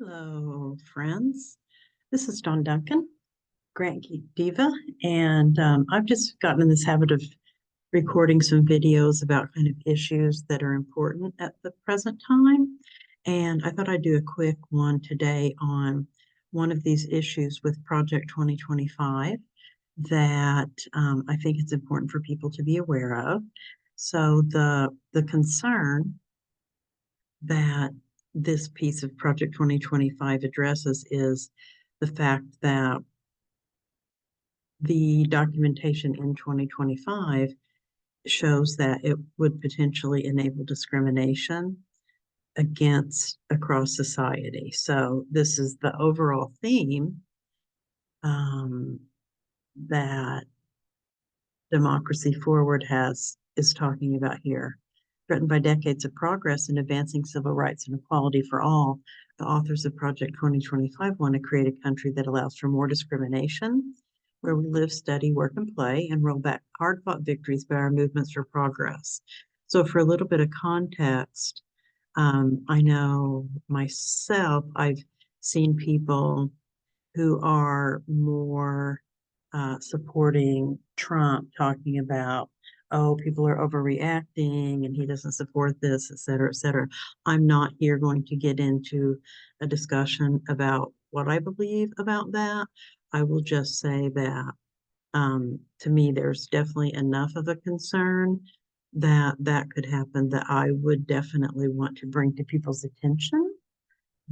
Hello, friends. This is Dawn Duncan, Grant Geek Diva, and I've just gotten in this habit of recording some videos about kind of issues that are important at the present time. And I thought I'd do a quick one today on one of these issues with Project 2025 that I think it's important for people to be aware of. So the concern that this piece of Project 2025 addresses is the fact that the documentation in 2025 shows that it would potentially enable discrimination against across society. So this is the overall theme um, that Democracy Forward is talking about here. Threatened by decades of progress in advancing civil rights and equality for all, the authors of Project 2025 want to create a country that allows for more discrimination, where we live, study, work, and play, and roll back hard-fought victories by our movements for progress. So for a little bit of context, I know myself, I've seen people who are more supporting Trump, talking about, oh, people are overreacting and he doesn't support this, et cetera, et cetera. I'm not here going to get into a discussion about what I believe about that. I will just say that to me, there's definitely enough of a concern that that could happen that I would definitely want to bring to people's attention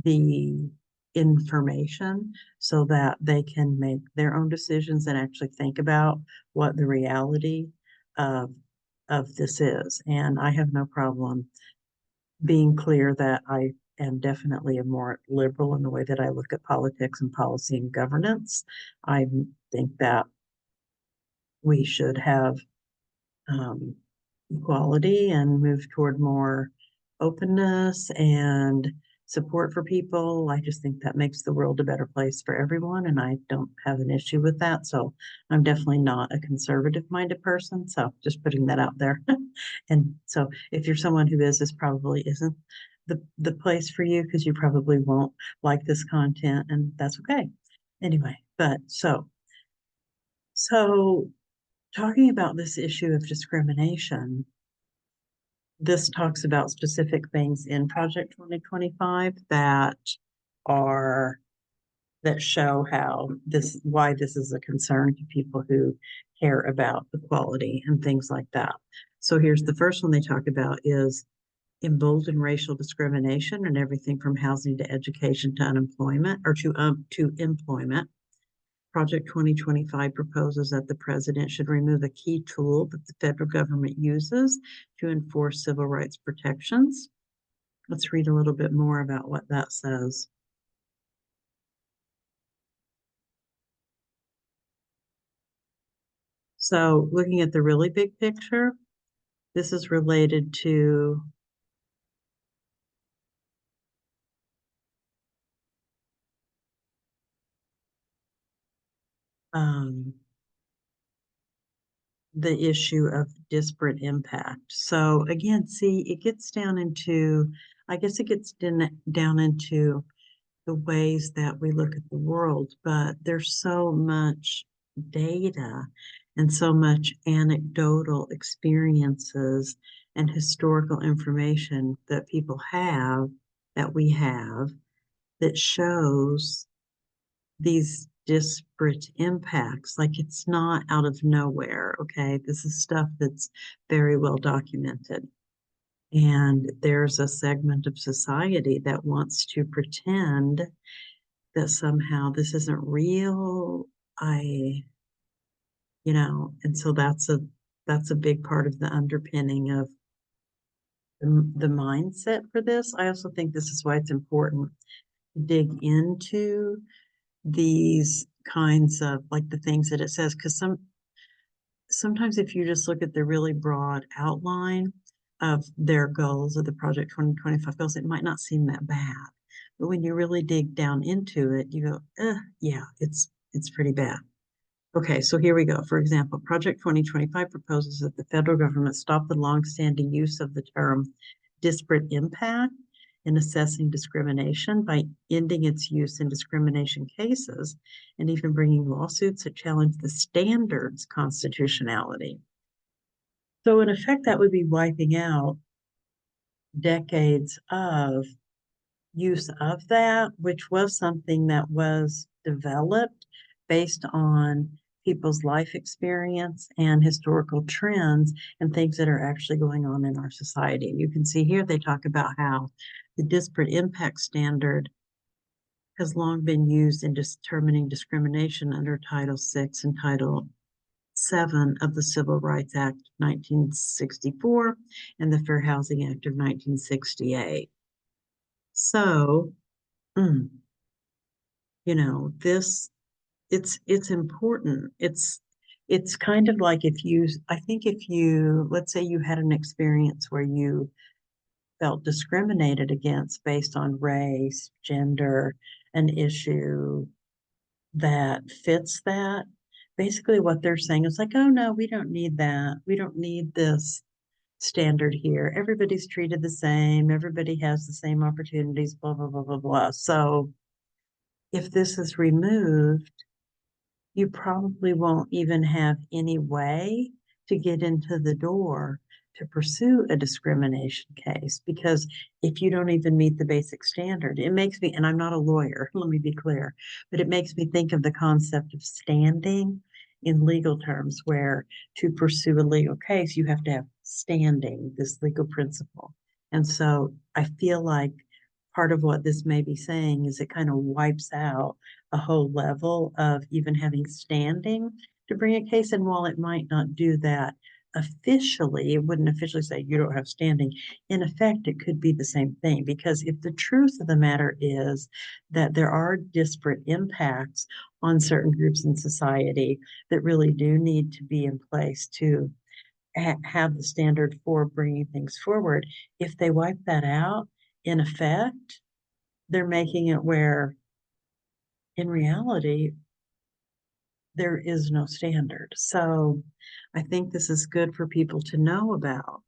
the information so that they can make their own decisions and actually think about what the reality of this is. And I have no problem being clear that I am definitely a more liberal in the way that I look at politics and policy and governance. I think that we should have equality and move toward more openness and support for people. I just think that makes the world a better place for everyone, and I don't have an issue with that. So I'm definitely not a conservative-minded person. So just putting that out there. And so if you're someone who is, this probably isn't the place for you because you probably won't like this content, and that's okay. Anyway, but so talking about this issue of discrimination, this talks about specific things in Project 2025 are that show why this is a concern to people who care about equality and things like that. So here's the first one they talk about is embolden racial discrimination and everything from housing to education to unemployment or to employment. Project 2025 proposes that the president should remove a key tool that the federal government uses to enforce civil rights protections. Let's read a little bit more about what that says. So looking at the really big picture, this is related to um, the issue of disparate impact. So again, see, it gets down into, I guess it gets down into the ways that we look at the world, but there's so much data and so much anecdotal experiences and historical information that people have, that we have, that shows these disparate impacts. Like it's not out of nowhere, okay? This is stuff that's very well documented. And there's a segment of society that wants to pretend that somehow this isn't real. And so that's a big part of the underpinning of the mindset for this. I also think this is why it's important to dig into these kinds of like the things that it says, because sometimes if you just look at the really broad outline of their goals of the Project 2025 goals, it might not seem that bad. But when you really dig down into it, you go, yeah, it's pretty bad. Okay, so here we go. For example, Project 2025 proposes that the federal government stop the longstanding use of the term disparate impact in assessing discrimination by ending its use in discrimination cases and even bringing lawsuits that challenge the standard's constitutionality. So in effect, that would be wiping out decades of use of that, which was something that was developed based on people's life experience and historical trends and things that are actually going on in our society. You can see here they talk about how the disparate impact standard has long been used in determining discrimination under Title VI and Title VII of the Civil Rights Act of 1964 and the Fair Housing Act of 1968. So, this it's important. It's kind of like if you, let's say you had an experience where you felt discriminated against based on race, gender, an issue that fits that. Basically, what they're saying is like, oh no, we don't need that. We don't need this standard here. Everybody's treated the same. Everybody has the same opportunities, blah, blah, blah, blah, blah. So if this is removed, you probably won't even have any way to get into the door to pursue a discrimination case, because if you don't even meet the basic standard, it makes me, and I'm not a lawyer, let me be clear, but it makes me think of the concept of standing in legal terms, where to pursue a legal case, you have to have standing, this legal principle. And so I feel like part of what this may be saying is it kind of wipes out a whole level of even having standing to bring a case. And while it might not do that officially, it wouldn't officially say you don't have standing. In effect, it could be the same thing, because if the truth of the matter is that there are disparate impacts on certain groups in society that really do need to be in place to have the standard for bringing things forward, if they wipe that out, in effect, they're making it where in reality, there is no standard. So I think this is good for people to know about.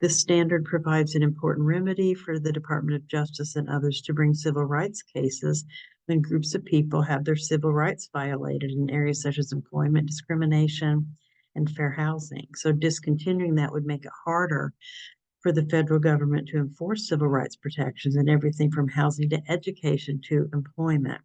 This standard provides an important remedy for the Department of Justice and others to bring civil rights cases when groups of people have their civil rights violated in areas such as employment discrimination and fair housing. So discontinuing that would make it harder for the federal government to enforce civil rights protections in everything from housing to education to employment.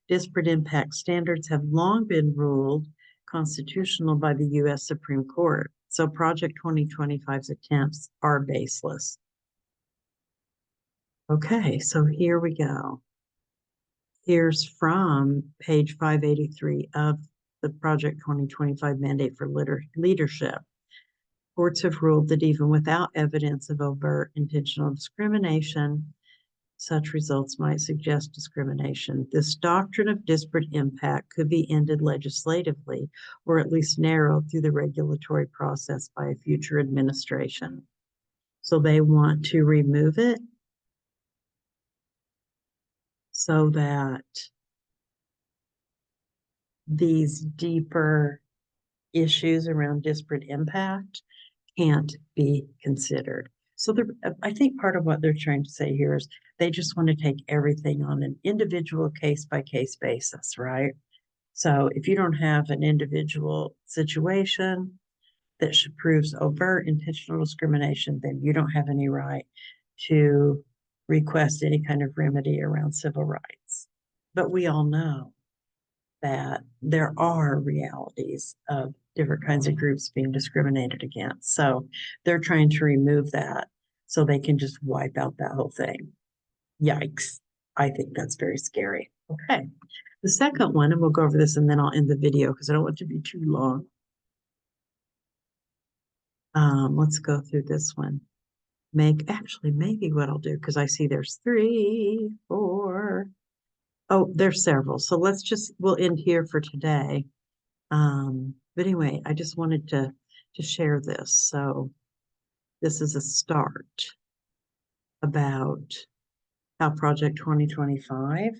Disparate impact standards have long been ruled constitutional by the U.S. Supreme Court. So Project 2025's attempts are baseless. Okay, so here we go. Here's from page 583 of the Project 2025 Mandate for Leadership. Courts have ruled that even without evidence of overt intentional discrimination, such results might suggest discrimination. This doctrine of disparate impact could be ended legislatively, or at least narrowed through the regulatory process by a future administration. So they want to remove it so that these deeper issues around disparate impact can't be considered. So I think part of what they're trying to say here is they just want to take everything on an individual case-by-case basis, right? So if you don't have an individual situation that proves overt intentional discrimination, then you don't have any right to request any kind of remedy around civil rights. But we all know that there are realities of different kinds of groups being discriminated against. So they're trying to remove that so they can just wipe out that whole thing. Yikes. I think that's very scary. Okay. The second one, and we'll go over this and then I'll end the video because I don't want it to be too long. Let's go through this one. Maybe what I'll do, because I see there's 3, 4. Oh, there's several. So we'll end here for today. But anyway, I just wanted to share this. So this is a start about how Project 2025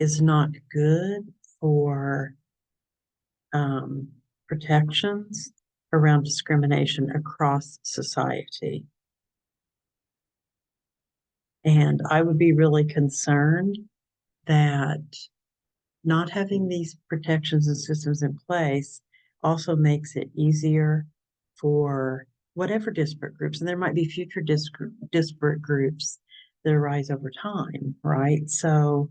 is not good for protections around discrimination across society. And I would be really concerned that not having these protections and systems in place also makes it easier for whatever disparate groups, and there might be future disparate groups that arise over time, right? So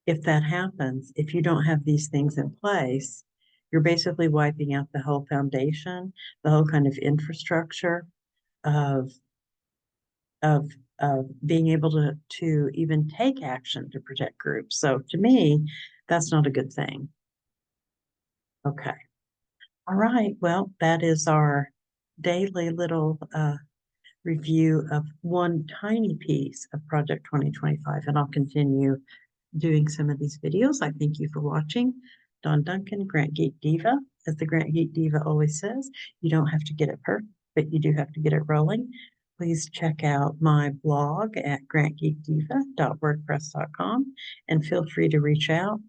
if that happens, if you don't have these things in place, you're basically wiping out the whole foundation, the whole kind of infrastructure of of of being able to even take action to protect groups. So to me, that's not a good thing. Okay. All right. Well, that is our daily little review of one tiny piece of Project 2025, and I'll continue doing some of these videos. I thank you for watching. Dawn Duncan, Grant Geek Diva. As the Grant Geek Diva always says, you don't have to get it perfect, but you do have to get it rolling. Please check out my blog at grantgeekdiva.wordpress.com and feel free to reach out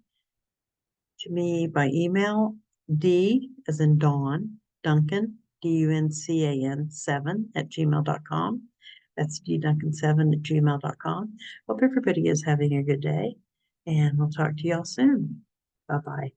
to me by email, D as in Dawn, Duncan, DUNCAN 7 at gmail.com. That's dduncan7 at gmail.com. Hope everybody is having a good day, and we'll talk to y'all soon. Bye-bye.